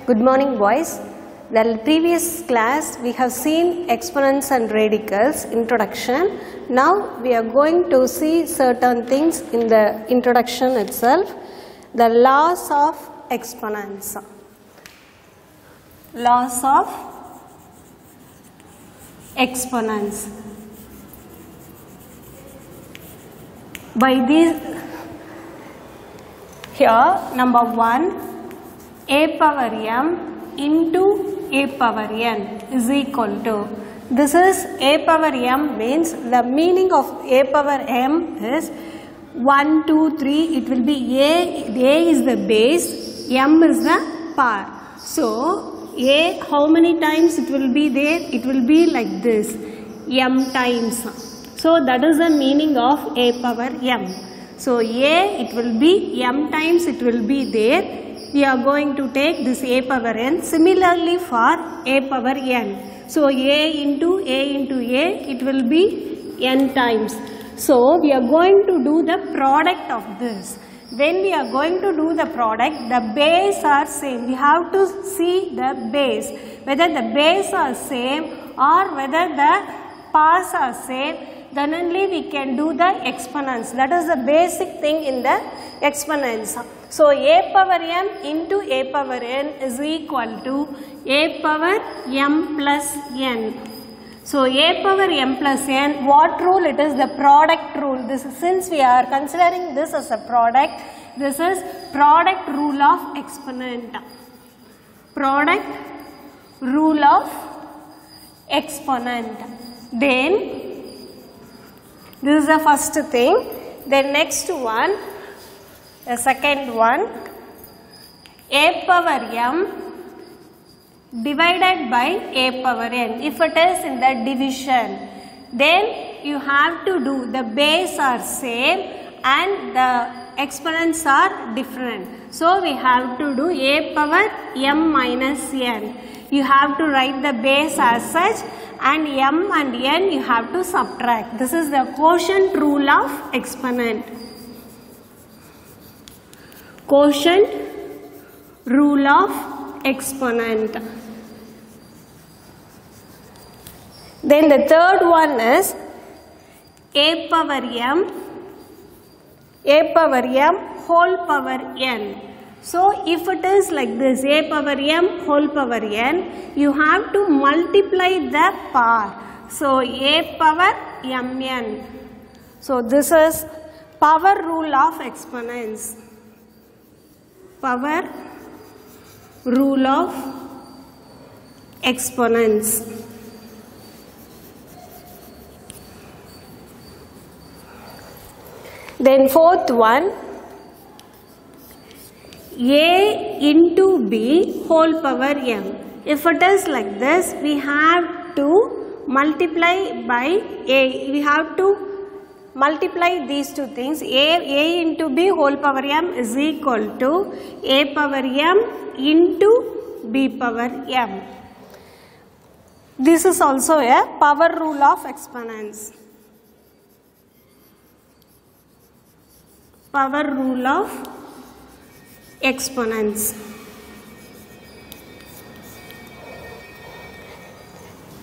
Good morning, boys. The previous class we have seen exponents and radicals introduction. Now we are going to see certain things in the introduction itself. The laws of exponents. Laws of exponents. By these, here number 1, a power m into a power n is equal to, this is a power m means the meaning of a power m is 1, 2, 3, it will be a is the base, m is the power. So a, how many times it will be there? It will be like this, m times. So that is the meaning of a power m. So a, it will be m times, it will be there. We are going to take this a power n. Similarly for a power n. So a into a, it will be n times. So we are going to do the product of this. When we are going to do the product, the base are same. We have to see the base, whether the base are same or whether the powers are same. Then only we can do the exponents. That is the basic thing in the exponents. So a power m into a power n is equal to a power m plus n. So a power m plus n, what rule? It is the product rule. This is, since we are considering this as a product, this is product rule of exponent. Product rule of exponent. Then this is the first thing. Then next one, the second one, a power m divided by a power n. If it is in the division, then you have to do, the base are same and the exponents are different. So we have to do a power m minus n. You have to write the base as such, and m and n you have to subtract. This is the quotient rule of exponent. Quotient rule of exponent. Then the third one is a power m whole power n. So if it is like this, a power m whole power n, you have to multiply the power. So a power mn. So this is power rule of exponents. Power rule of exponents. Then fourth one, a into b whole power m. If it is like this, we have to multiply by a. We have to multiply these two things. A into b whole power m is equal to a power m into b power m. This is also a power rule of exponents. Power rule of exponents.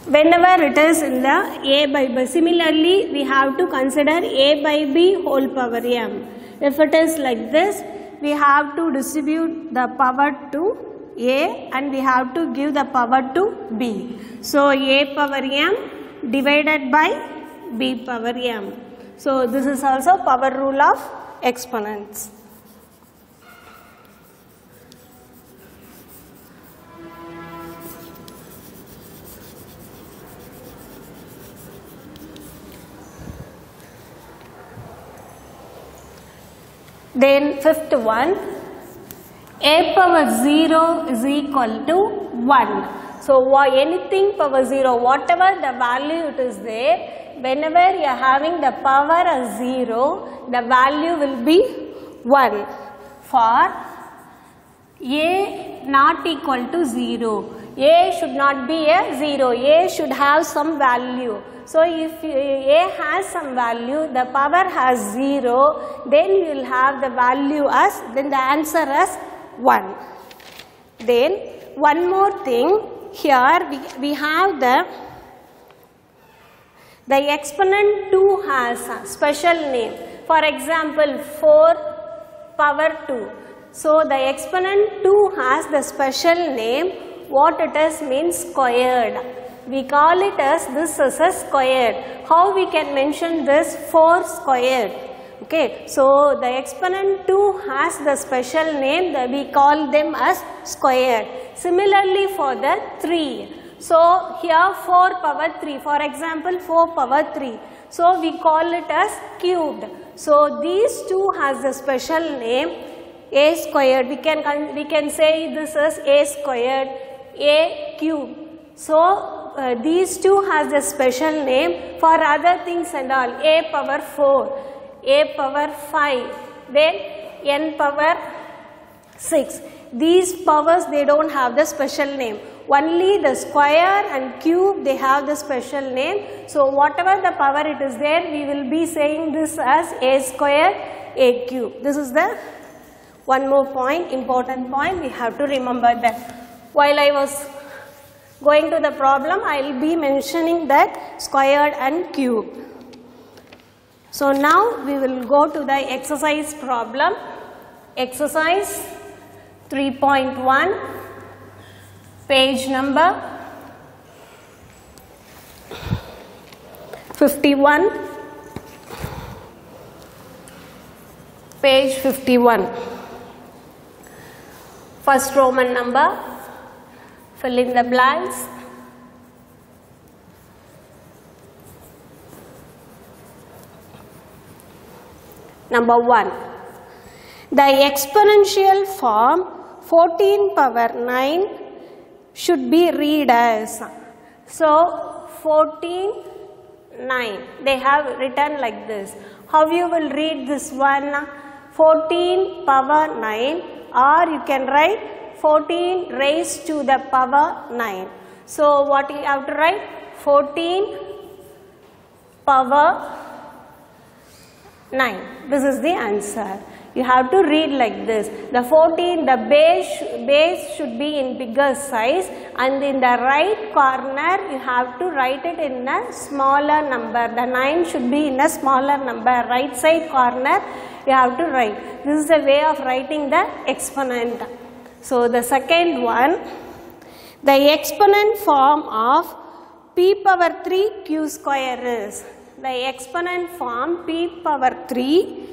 Whenever it is in the a by b, similarly we have to consider a by b whole power m. If it is like this, we have to distribute the power to a and we have to give the power to b. So a power m divided by b power m. So this is also power rule of exponents. Then fifth one, a power 0 is equal to 1. So anything power 0, whatever the value it is there, whenever you are having the power as 0, the value will be 1. For a not equal to 0, a should not be a 0, a should have some value. So if a has some value, the power has 0, then you will have the value as, then the answer as 1. Then one more thing. Here we have the exponent 2 has a special name. For example, 4 power 2. So the exponent 2 has the special name. What it is means squared. We call it as this is a squared. How we can mention this? 4 squared. Okay, so the exponent 2 has the special name that we call them as squared. Similarly for the 3. So here 4 power 3. For example, 4 power 3. So we call it as cubed. So these two has the special name a squared. We can say this is a squared, a cube. So these two has the special name. For other things and all, a power 4, a power 5, then n power 6. These powers, they don't have the special name. Only the square and cube, they have the special name. So whatever the power it is there, we will be saying this as a square, a cube. This is the one more point, important point, we have to remember that. While I was going to the problem, I will be mentioning that squared and cube. So now we will go to the exercise problem. Exercise 3.1, page number 51, page 51. First Roman number, fill in the blanks. Number 1. The exponential form 14 power 9 should be read as. So 14, 9. They have written like this. How you will read this one? 14 power 9, or you can write 14 raised to the power 9. So what you have to write? 14 power 9. This is the answer. You have to read like this. The 14, the base should be in bigger size, and in the right corner you have to write it in a smaller number. The 9 should be in a smaller number. Right side corner you have to write. This is a way of writing the exponent. So the second one, the exponent form of p power 3 q square is. The exponent form p power 3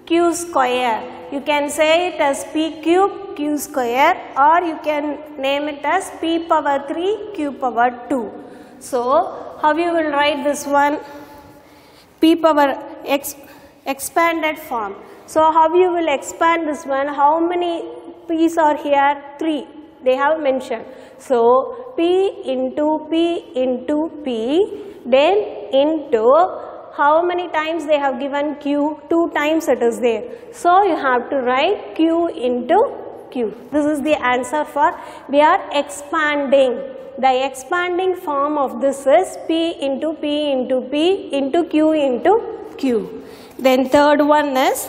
q square. You can say it as p cube q square, or you can name it as p power 3 q power 2. So how you will write this one? P power expanded form. So how you will expand this one? How many p's are here? 3. They have mentioned. So p into p into p, then into how many times they have given q? 2 times it is there. So you have to write q into q. This is the answer for we are expanding. The expanding form of this is p into p into p into q into q. Then third one is,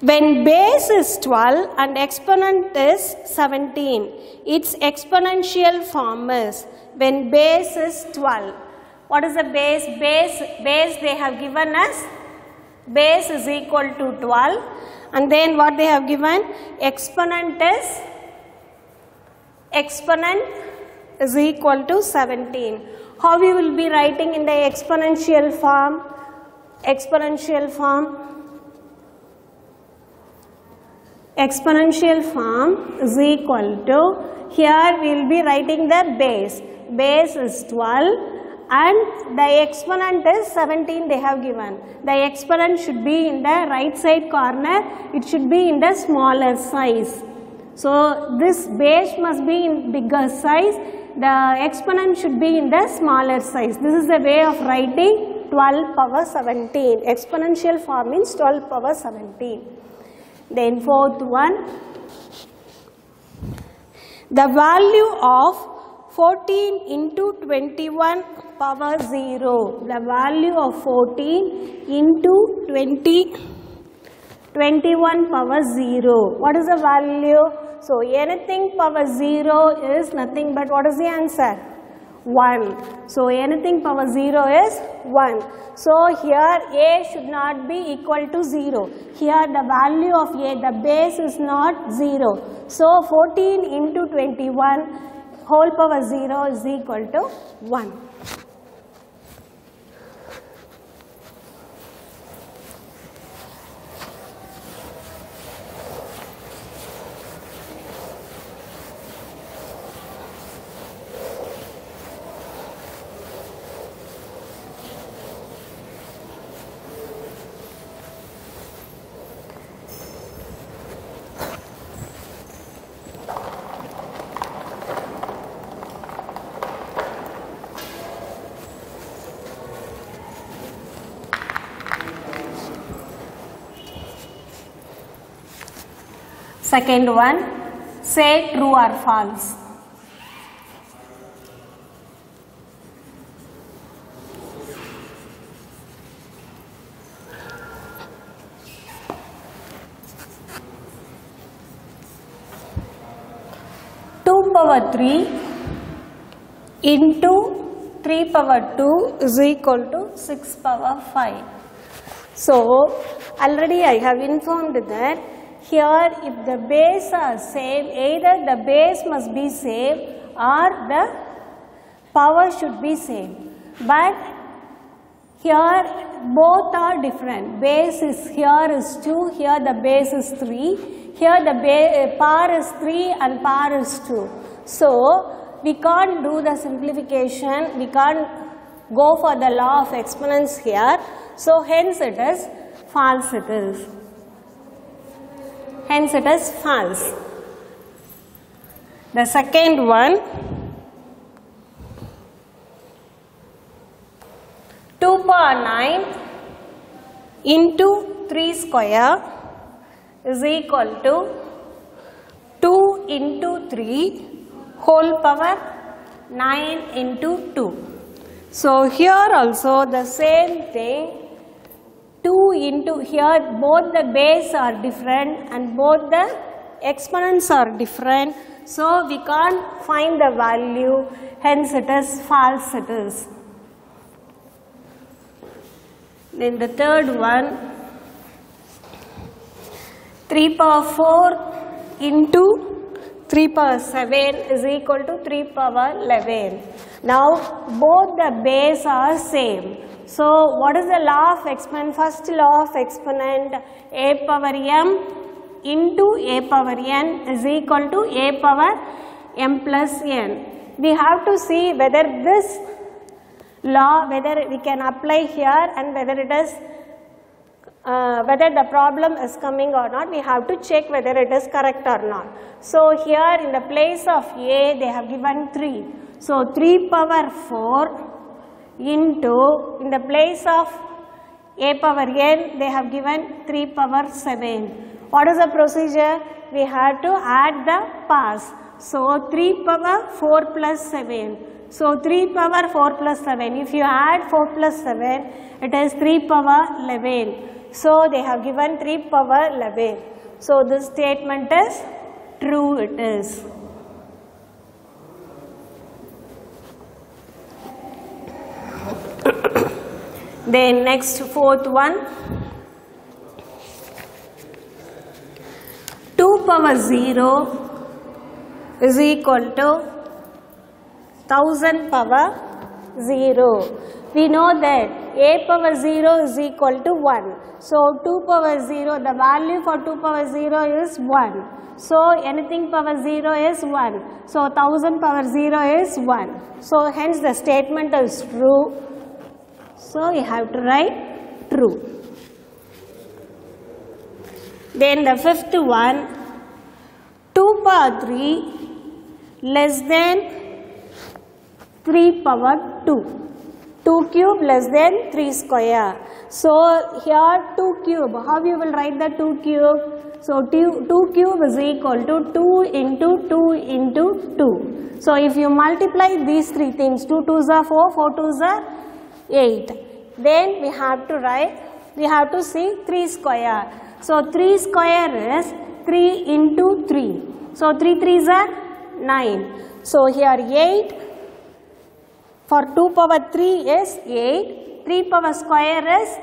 when base is 12 and exponent is 17, its exponential form is, when base is 12. What is the base? Base they have given us, base is equal to 12, and then what they have given? Exponent is equal to 17. How we will be writing in the exponential form? Exponential form is equal to, here we will be writing the base. Base is 12 and the exponent is 17 they have given. The exponent should be in the right side corner, it should be in the smaller size. So this base must be in bigger size, the exponent should be in the smaller size. This is the way of writing 12 power 17. Exponential form means 12 power 17. Then fourth one, the value of 14 into 21 power 0. The value of 14 into 21 21 power 0. What is the value? So anything power 0 is nothing but what is the answer? 1. So anything power 0 is 1. So here A should not be equal to 0. Here the value of A, the base is not 0. So 14 into 21 whole power 0 is equal to 1. Second one, say true or false. Two power 3 into 3 power 2 is equal to 6 power 5. So already I have informed that here if the base are same, either the base must be same or the power should be same. But here both are different. Base is here is 2, here the base is 3, here the power is 3 and power is 2. So we can't do the simplification, we can't go for the law of exponents here. So hence it is false it is. Hence it is false. The second one, 2 power 9 into 3 square is equal to 2 into 3 whole power 9 into 2. So here also the same thing. 2 into here both the base are different and both the exponents are different. So we can't find the value, hence it is false it is. Then the third one, 3 power 4 into 3 power 7 is equal to 3 power 11. Now both the base are same. So what is the law of exponent? First law of exponent, a power m into a power n is equal to a power m plus n. We have to see whether this law, whether we can apply here and whether it is, whether the problem is coming or not. We have to check whether it is correct or not. So here in the place of a they have given 3. So 3 power 4 into, in the place of a power n they have given 3 power 7. What is the procedure? We have to add the powers. So 3 power 4 plus 7. So 3 power 4 plus 7. If you add 4 plus 7, it is 3 power 11. So they have given 3 power 11. So this statement is true it is. Then next fourth one, 2 power 0 is equal to 1000 power 0. We know that a power 0 is equal to 1. So 2 power 0, the value for 2 power 0 is 1. So anything power 0 is 1. So 1000 power 0 is 1. So hence the statement is true. So you have to write true. Then the fifth one, 2 power 3 less than 3 power 2. 2 cube less than 3 square. So here 2 cube, how you will write the 2 cube? So 2 cube is equal to 2 into 2 into 2. So if you multiply these three things, 2 2s are 4, 4 2s are 8. Then we have to write, we have to see 3 square. So 3 square is 3 into 3. So 3 3s are 9. So here 8 for 2 power 3 is 8. 3 power square is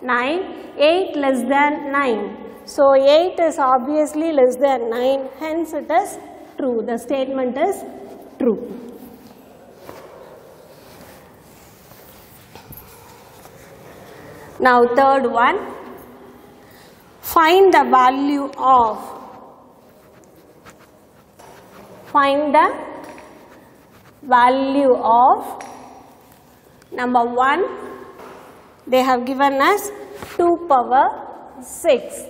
9. 8 less than 9. So 8 is obviously less than 9. Hence it is true. The statement is true. Now third one. Find the value of number 1, they have given us 2 power 6.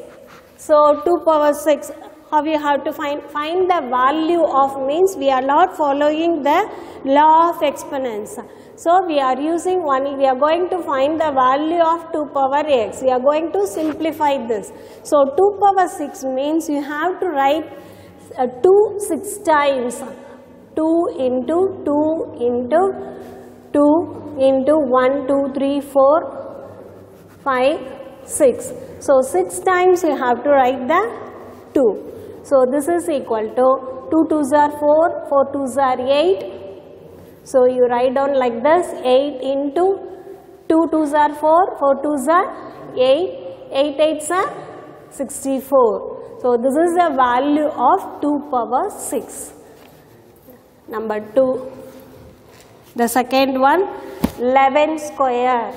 So 2 power 6, how you have to find the value of means we are not following the law of exponents. So we are using we are going to find the value of 2 power x. We are going to simplify this. So 2 power 6 means you have to write 2 6 times. 2 into 2 into 2 into 1, 2, 3, 4, 5, 6. So 6 times you have to write the 2. So this is equal to 2 2s are 4, 4 2s are 8. So you write down like this, 8 into 2 2s are 4, 4 2s are 8, 8 8s are 64. So this is the value of 2 power 6. Number 2. The second one, 11 square.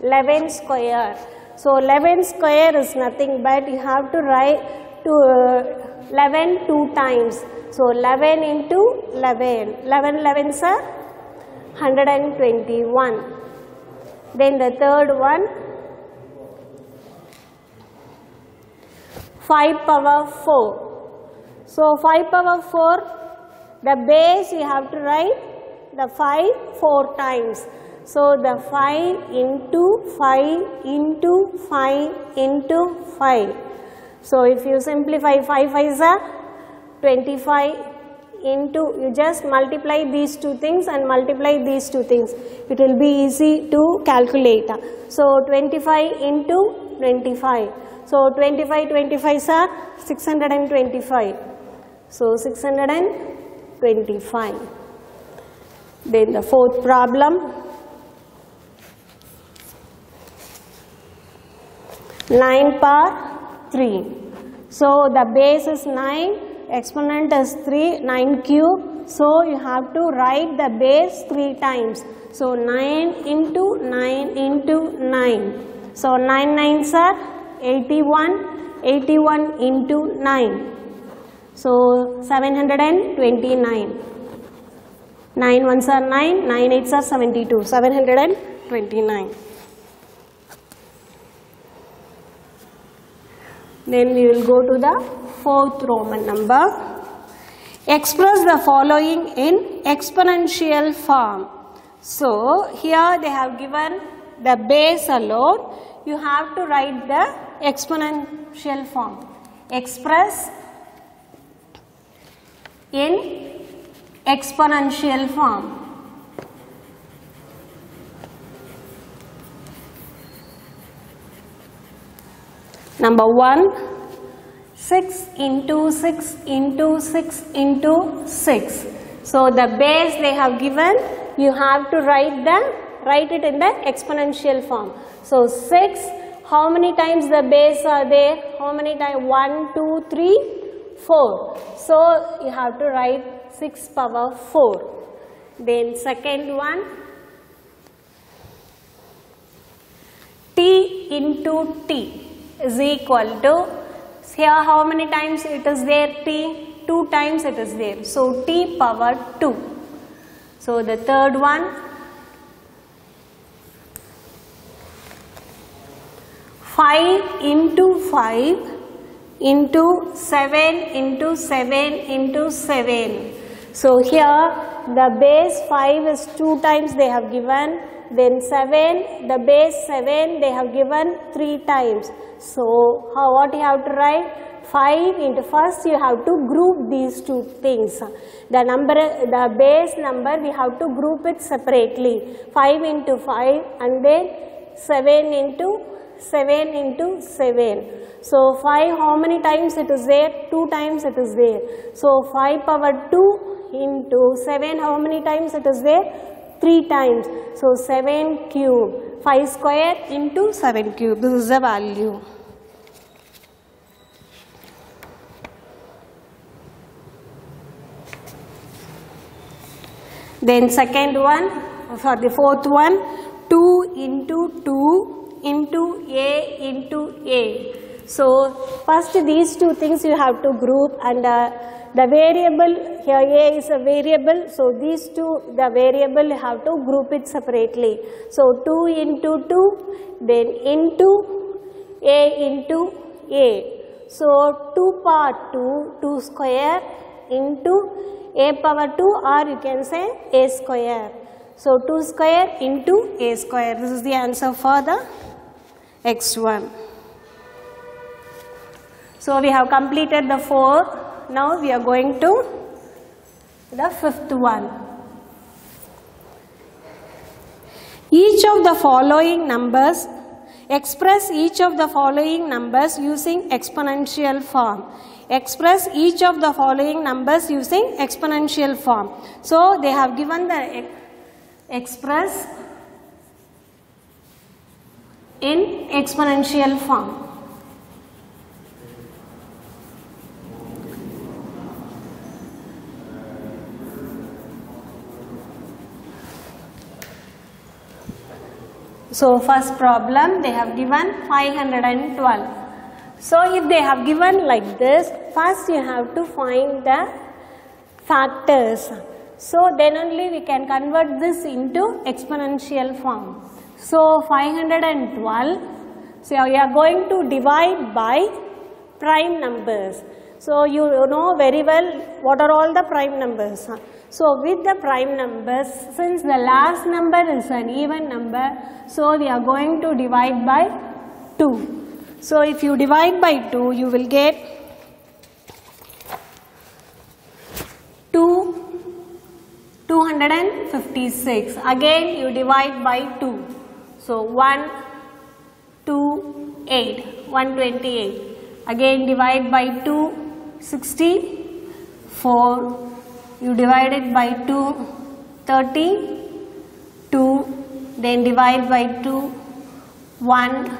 11 square. So 11 square is nothing but you have to write 11 2 times. So 11 into 11. 11 11s are 121. Then the third one, 5 power 4. So 5 power 4, the base you have to write the 5 4 times. So the 5 into 5 into 5 into 5. So if you simplify 5 5s are 25 into, you just multiply these two things and multiply these two things. It will be easy to calculate. So 25 into 25. So 25 25s are 625. So 625. Then the fourth problem. 9 power 3. So the base is 9, exponent is 3, 9 cube. So you have to write the base 3 times. So 9 into 9 into 9. So 9 9s are 81, 81 into 9. So 729. 9 1s are 9, 9 8s are 72, 729. Then we will go to the fourth Roman number. Express the following in exponential form. So here they have given the base alone. You have to write the exponential form. Express in exponential form. Number 1, 6 into 6 into 6 into 6. So the base they have given, you have to write it in the exponential form. So 6, how many times the base are there? How many times? 1, 2, 3, 4. So you have to write 6 power 4. Then second one, t into t is equal to, here how many times it is there? T, 2 times it is there. So t power 2. So the third one, 5 into 5 into 7 into 7 into 7. So here the base 5 is 2 times they have given. Then 7, the base 7 they have given 3 times. So what you have to write? 5 into, first you have to group these two things. The base number we have to group it separately. 5 into 5 and then 7 into 7 into 7. So 5 how many times it is there? 2 times it is there. So 5 power 2 into 7 how many times it is there? 3 times. So 7 cube. 5 square into 7 cube. This is the value. Then second one, for the fourth one, 2 into 2 into A into A. So first these two things you have to group, and the variable here A is a variable, so these two, the variable you have to group it separately. So 2 into 2, then into A into A. So 2 power 2 square into A power 2, or you can say A square. So 2 square into A square. This is the answer for the x1. So we have completed the 4. Now we are going to the fifth one. Each of the following numbers, express each of the following numbers using exponential form. Express each of the following numbers using exponential form. So they have given the express in exponential form. So first problem, they have given 512. So if they have given like this, first you have to find the factors. So then only we can convert this into exponential form. So 512, so we are going to divide by prime numbers. So you know very well what are all the prime numbers. So with the prime numbers, since the last number is an even number, so we are going to divide by 2. So if you divide by 2, you will get 256. Again you divide by 2. So 128. Again divide by 2, 64. You divide it by 2, 32. Then divide by 2, 1,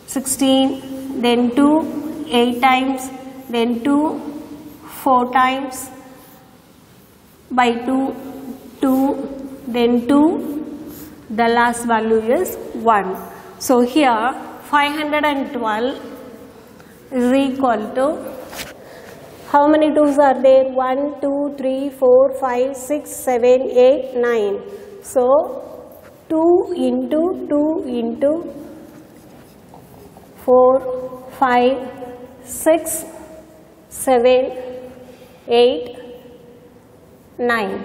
16. Then 2, 8 times. Then 2, 4 times. By 2, 2. Then 2. The last value is 1. So here 512 is equal to, how many 2's are there? 1, 2, 3, 4, 5, 6, 7, 8, 9. So 2 into 2 into 4, 5, 6, 7, 8, 9.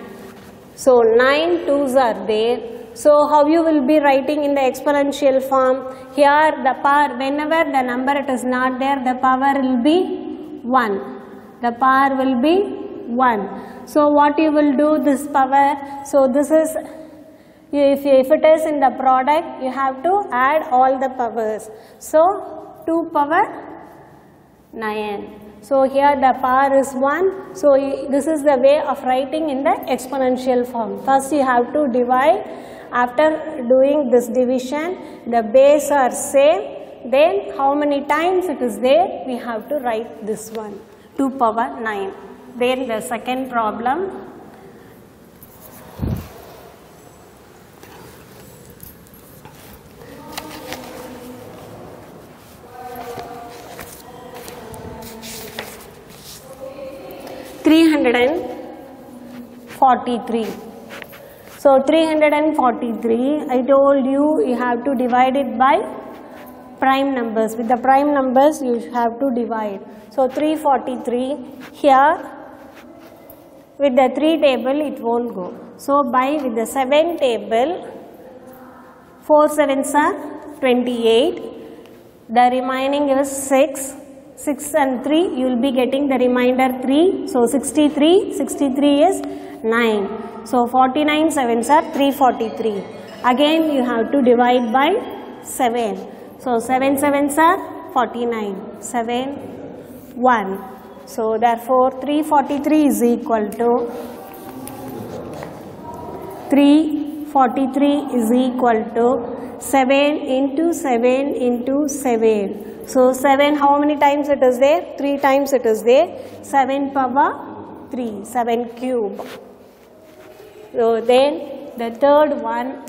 So 9 2's are there. So how you will be writing in the exponential form? Here the power, whenever the number it is not there, the power will be 1. The power will be 1. So what you will do, this power, so this is, if it is in the product, you have to add all the powers. So 2 power 9. So here the power is 1. So this is the way of writing in the exponential form. First you have to divide. After doing this division, the base are same. Then how many times it is there, we have to write this one, 2 power 9. Then the second problem. $343. So 343, I told you, you have to divide it by prime numbers. With the prime numbers, you have to divide. So 343, here with the 3 table, it won't go. So with the 7 table, 4 7s are 28. The remaining is 6. 6 and 3, you will be getting the remainder 3. So 63, 63 is 9. So 49 7s are 343. Again you have to divide by 7. So 7 sevens are 49. 7, 1. So therefore 343 is equal to 343 is equal to 7 into 7 into 7. So 7, how many times it is there? 3 times it is there. 7 power 3, 7 cube. So then the third one,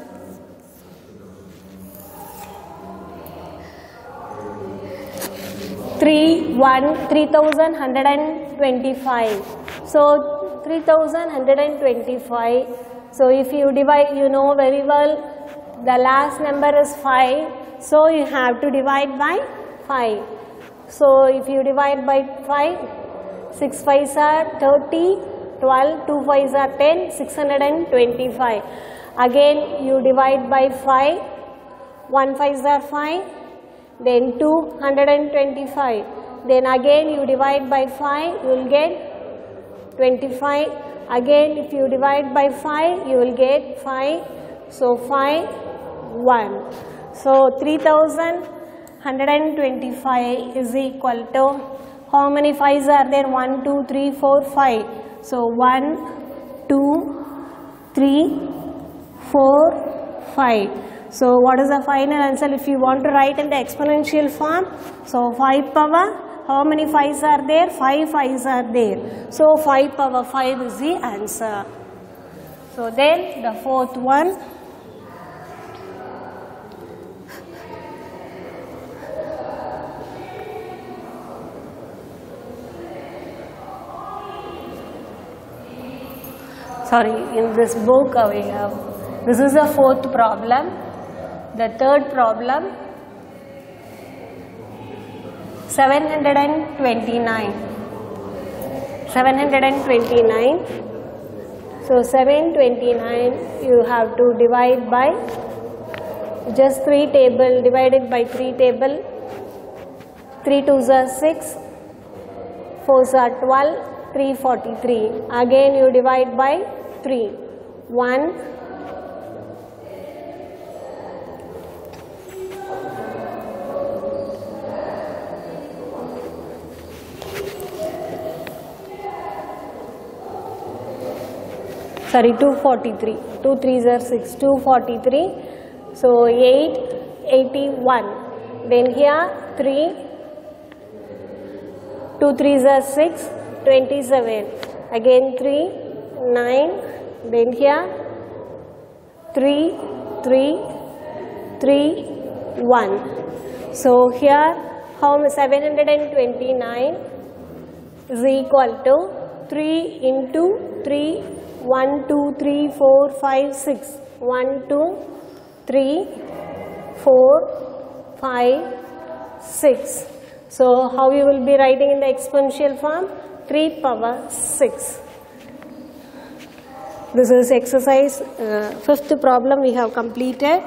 3125. So 3125. So if you divide, you know very well the last number is 5. So you have to divide by 5. So if you divide by 5, 6 5s are 30, 12, 2 5s are 10, 625. Again you divide by 5, 1 5s are 5, then 225. Then again you divide by 5, you will get 25. Again if you divide by 5, you will get 5. So 5, 1. So 3125 is equal to, how many 5s are there? 1, 2, 3, 4, 5. So 1, 2, 3, 4, 5. So what is the final answer if you want to write in the exponential form? So 5 power, how many 5s are there? 5 5s are there. So 5 power 5 is the answer. So then the fourth one, in this book we have, this is the fourth problem. The third problem, 729. 729. So 729 you have to divide by just 3 table, divided by 3 table. 3 2s are 6, 4s are 12, 343. Again you divide by 3. 1, 243. 2 3s are 6, 243. So 8, 81. Then here 3, 2 3s are 6, 27. Again 3, 9. Then here 3, 3, 3, 1. So here how 729 is equal to 3 into 3, 1 2 3 4 5 6, 1 2 3 4 5 6. So how you will be writing in the exponential form? 3 power 6. This is exercise fifth problem we have completed.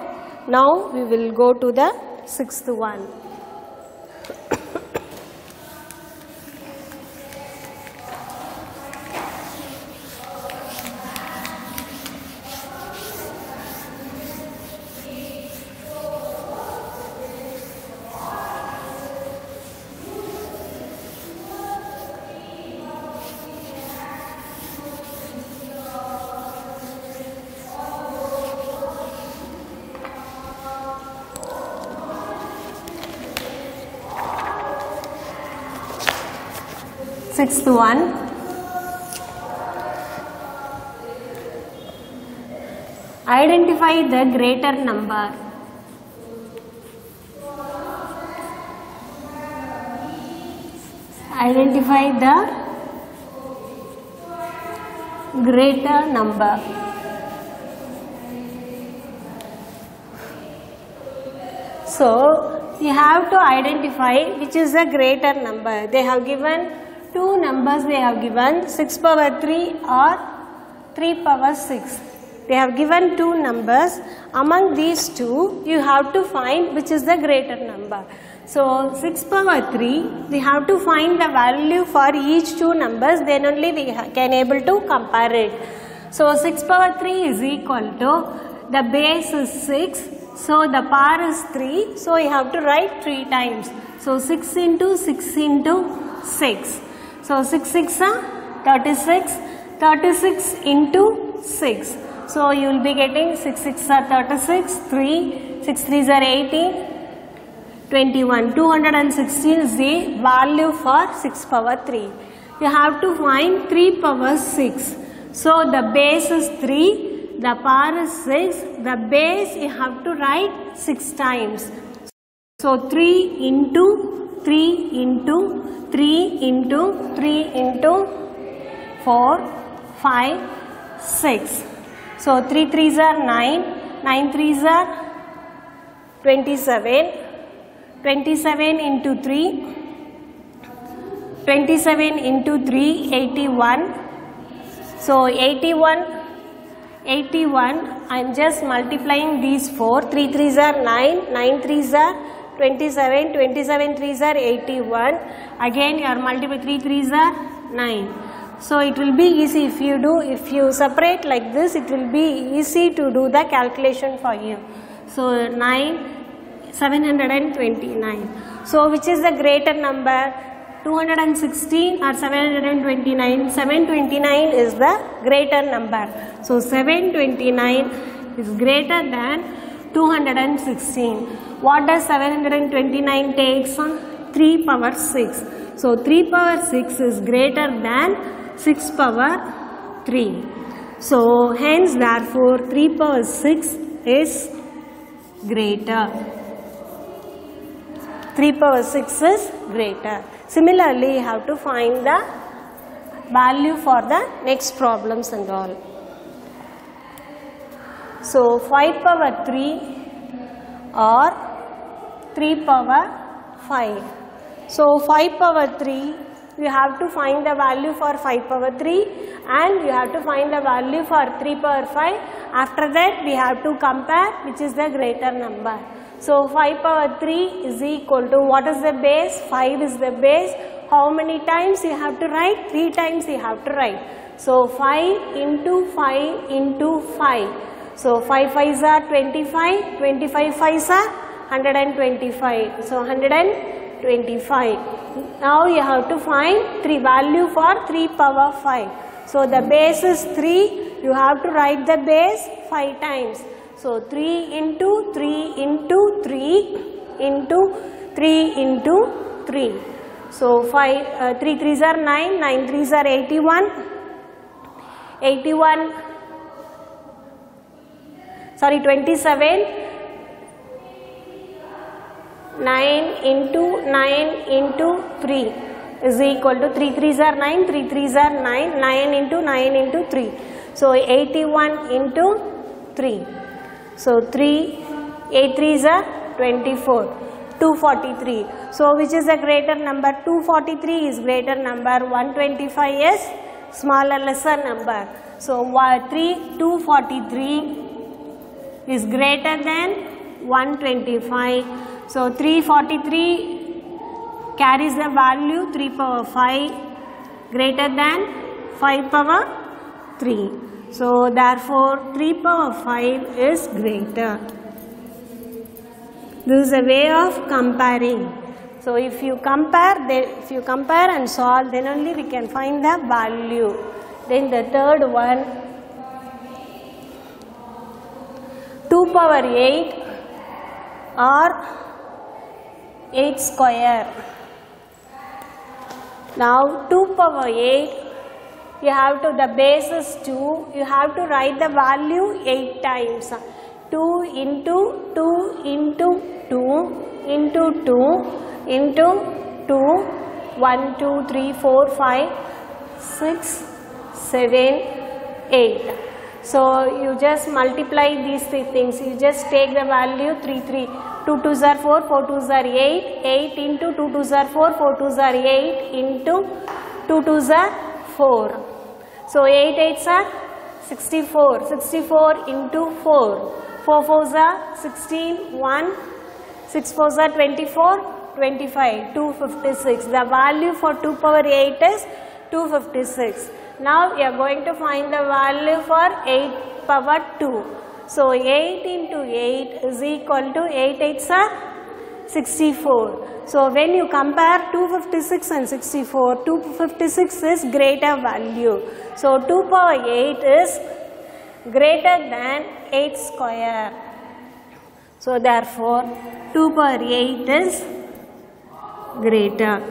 Now we will go to the sixth one. Sixth one, identify the greater number. Identify the greater number. So you have to identify which is the greater number. They have given two numbers, they have given 6 power 3 or 3 power 6. They have given two numbers. Among these two, you have to find which is the greater number. So 6 power 3, we have to find the value for each two numbers, then only we can able to compare it. So 6 power 3 is equal to, the base is 6, So the power is 3. So you have to write 3 times. So 6 into 6 into 6. So 6 6 are 36. 36 into 6. So you will be getting 6 6 are 36. 3 6 3s are 18. 21. 216 is the value for 6 power 3. You have to find 3 power 6. So the base is 3. The power is 6. The base you have to write 6 times. So 3 into 3 into 3 into 3 into 4, 5, 6. So 3 3s are 9. 9 3s are 27. 27 into 3. 27 into 3, 81. So 81. I am just multiplying these 4. 3 3s are 9. 9 3s are 27. 27 3s are 81. Again you are multiplying 3 3s are 9. So it will be easy if you separate like this, it will be easy to do the calculation for you. So 729. So which is the greater number? 216 or 729? 729 is the greater number. So 729 is greater than 216. What does 729 takes? 3 power 6. So 3 power 6 is greater than 6 power 3. So hence therefore 3 power 6 is greater. 3 power 6 is greater. Similarly, you have to find the value for the next problems and all. So 5 power 3 or 3 power 5. So 5 power 3, you have to find the value for 5 power 3 and you have to find the value for 3 power 5. After that, we have to compare which is the greater number. So 5 power 3 is equal to, what is the base? 5 is the base. How many times you have to write? 3 times you have to write. So 5 into 5 into 5. So 5 5s are 25, 25 5s are 125. So 125. Now you have to find value for 3 power 5. So the base is 3. You have to write the base 5 times. So 3 into 3 into 3 into 3 into 3. So 3 3s are 9, 9 3s are 81. 27. 9 into 3 is equal to 3 3s are 9, 3 3s are 9, 9 into 3. So 81 into 3. So 8 3s are 24, 243. So which is the greater number? 243 is greater number, 125 is smaller lesser number. So 243 is greater than 125. So 343 carries the value 3 power 5 greater than 5 power 3. So therefore 3 power 5 is greater. This is a way of comparing. So if you compare and solve, then only we can find the value. Then the third one, 2 power 8 or 8 square. Now 2 power 8, you have to, the base is 2, you have to write the value 8 times. 2 into 2 into 2 into 2 into 2, 1, 2, 3, 4, 5, 6, 7, 8. So you just multiply these three things. You just take the value 3, 3. 2 2s are 4, 4 2s are 8, 8 into 2 2s are 4, 4 2s are 8 into 2 2s are 4. So 8 8s are 64, 64 into 4, 4 4s are 16, 1, 6 4s are 24, 25, 256. The value for 2 power 8 is 256. Now you are going to find the value for 8 power 2. So 8 into 8 is equal to 8 8s are 64. So when you compare 256 and 64, 256 is greater value. So 2 power 8 is greater than 8 square. So therefore 2 power 8 is greater.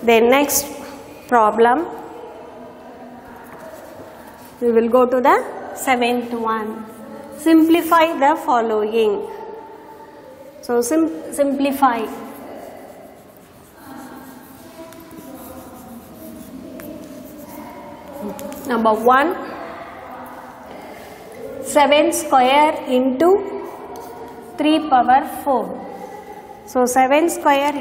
Then next problem, we will go to the 7th one. Simplify the following. So simplify. Number 1, 7 square into 3 power 4. So 7 square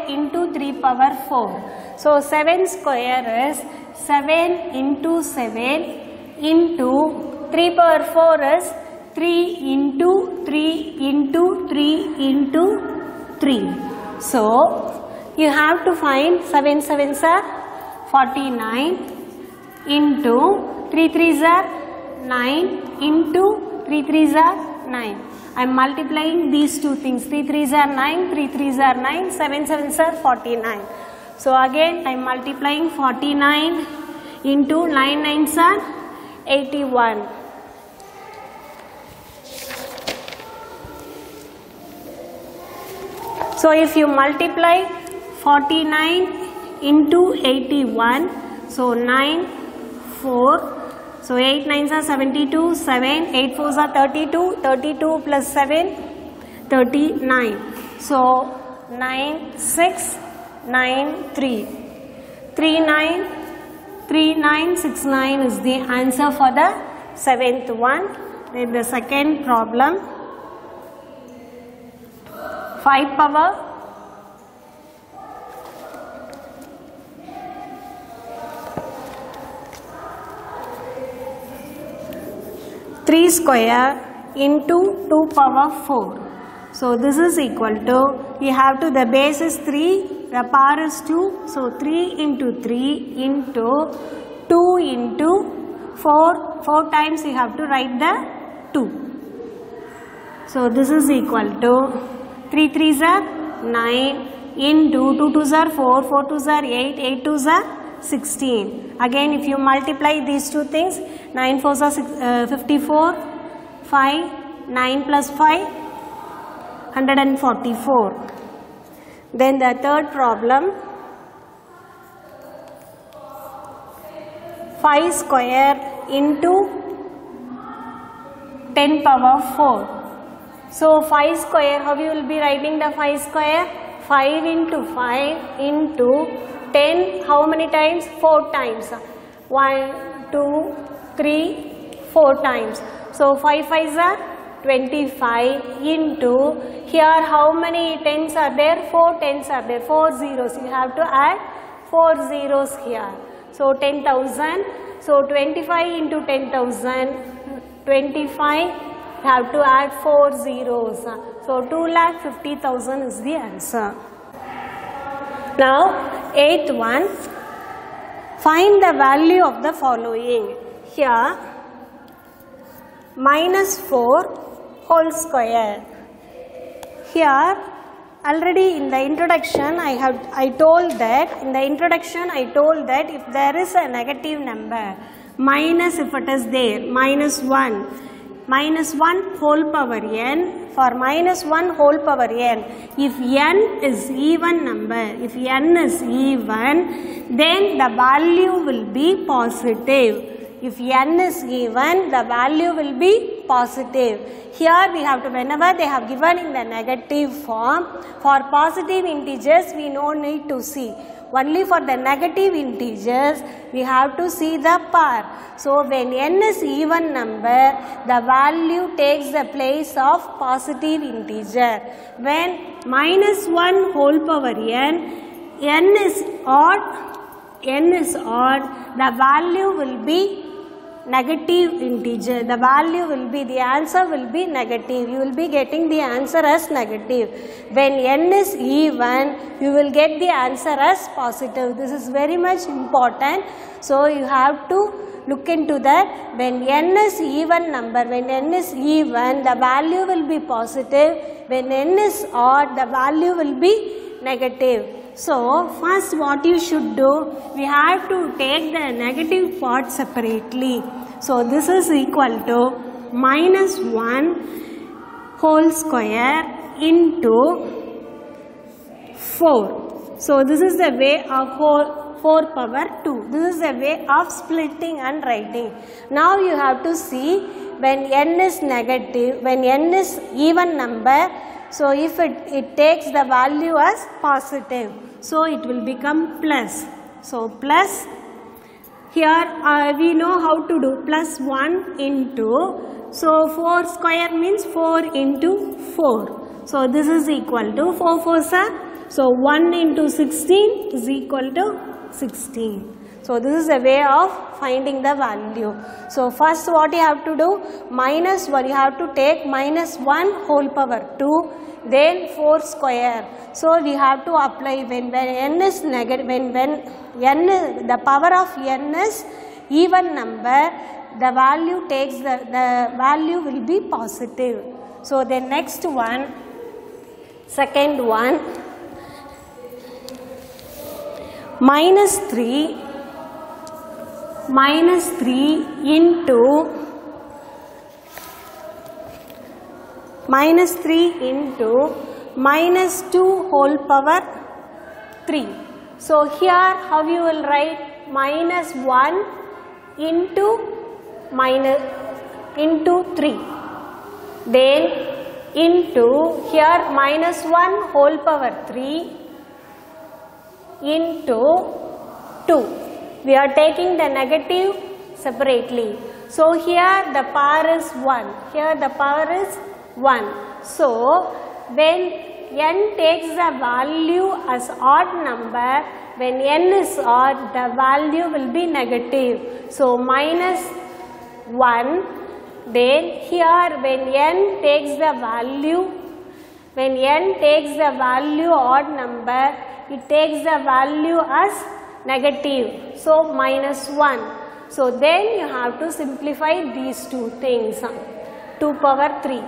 into 3 power 4. So 7 square is 7 into 7 into 3 power 4 is 3 into 3 into 3 into 3. So you have to find 7 7s are 49 into 3 3s are 9 into 3 3s are 9. I am multiplying these two things. 3 3s are 9, 3 3s are 9, 7 7s are 49. So again I am multiplying 49 into 9 9s are 81. So if you multiply 49 into 81, so 9 4. So 8 9s are 72, 7, 8 4s are 32, 32 plus 7, 39. So 9 6, 9 3. 3 9, 3 9, 6 9 is the answer for the 7th one. Then the second problem, 5 power 3 square into 2 power 4. So this is equal to, we have to, the base is 3, the power is 2. So 3 into 3 into 2 into 4. 4 times you have to write the 2. So this is equal to 3 3s are 9 into 2 2s are 4, 4 2s are 8, 8 2s are 16. Again if you multiply these two things, 9 4s are 54, 5, 9 plus 5, 144. Then the third problem, 5 square into 10 power 4. So 5 square, how you will be writing the 5 square? 5 into 5 into 10, how many times? 4 times. 1, 2, 3, 4 times. So 5 5s are 25 into, here how many tens are there? 4 tens are there, 4 zeros. You have to add 4 zeros here. So 10,000. So 25 into 10,000, 25, you have to add 4 zeros. So 2,50,000 is the answer. Now 8th one, find the value of the following. Here minus 4 whole square. Here already in the introduction I told that if there is a negative number, minus if it is there, minus 1 whole power n, for minus 1 whole power n, if n is even number, then the value will be positive. If n is even, the value will be positive. Here we have to, whenever they have given in the negative form, for positive integers we no need to see. Only for the negative integers we have to see the power. So when n is even number, the value takes the place of positive integer. When minus 1 whole power n is odd, the value will be negative integer. The value will be, the answer will be negative. You will be getting the answer as negative. When n is even, you will get the answer as positive. This is very much important. So you have to look into that. When n is even number, when n is even, the value will be positive. When n is odd, the value will be negative. So first what you should do, we have to take the negative part separately. So this is equal to minus 1 whole square into 4. So this is the way of 4 power 2. This is the way of splitting and writing. Now you have to see when n is negative, when n is even number, so if it takes the value as positive, so it will become plus. So plus, here we know how to do plus 1 into, so 4 square means 4 into 4. So this is equal to 4 4s are, so 1 into 16 is equal to 16. So this is a way of finding the value. So first what you have to do, minus 1, you have to take minus 1 whole power 2, then 4 square. So we have to apply when n is negative, when n is, the power of n is even number, the value takes the value will be positive. So the next one, second one, minus 3 into minus 2 whole power 3. So here how you will write, minus 1 into 3, then into here minus 1 whole power 3 into 2. We are taking the negative separately. So here the power is 1, here the power is 1. So when n takes the value as odd number, when n is odd, the value will be negative. So minus 1, then here when n takes the value, odd number, it takes the value as negative. So minus 1. So then you have to simplify these two things. 2 power 3.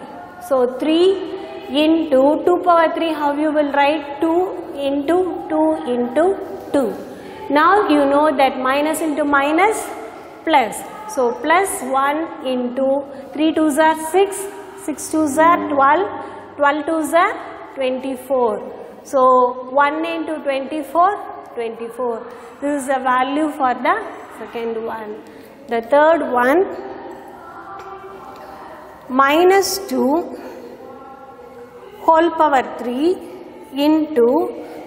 So 3 into 2 power 3, how you will write? 2 into 2 into 2. Now you know that minus into minus plus. So plus 1 into 3 2s are 6, 6 2s are 12, 12 2s are 24. So 1 into 24, 24. This is the value for the second one. The third one, minus 2 whole power 3 into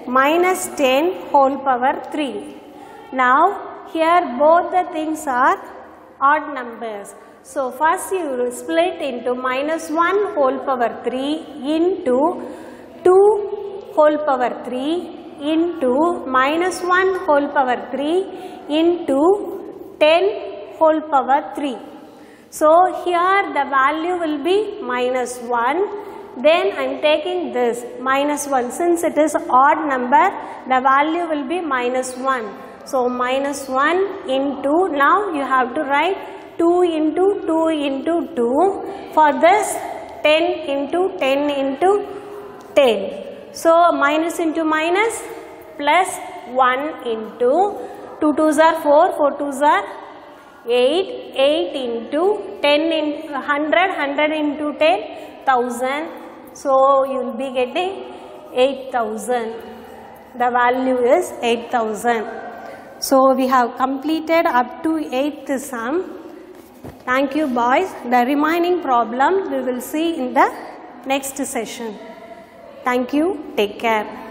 minus 10 whole power 3. Now here both the things are odd numbers. So first you will split into minus 1 whole power 3 into 2 whole power 3 into minus 1 whole power 3 into 10 whole power 3. So here the value will be minus 1. Then I am taking this minus 1. Since it is odd number, the value will be minus 1. So minus 1 into, now you have to write 2 into 2 into 2. For this 10 into 10 into 10. So minus into minus plus 1 into 2 2s are 4, 4 2s are 8, 8 into 10 in 100, 100 into 10, 1000. So you will be getting 8000. The value is 8000. So we have completed up to 8th sum. Thank you boys. The remaining problem we will see in the next session. Thank you. Take care.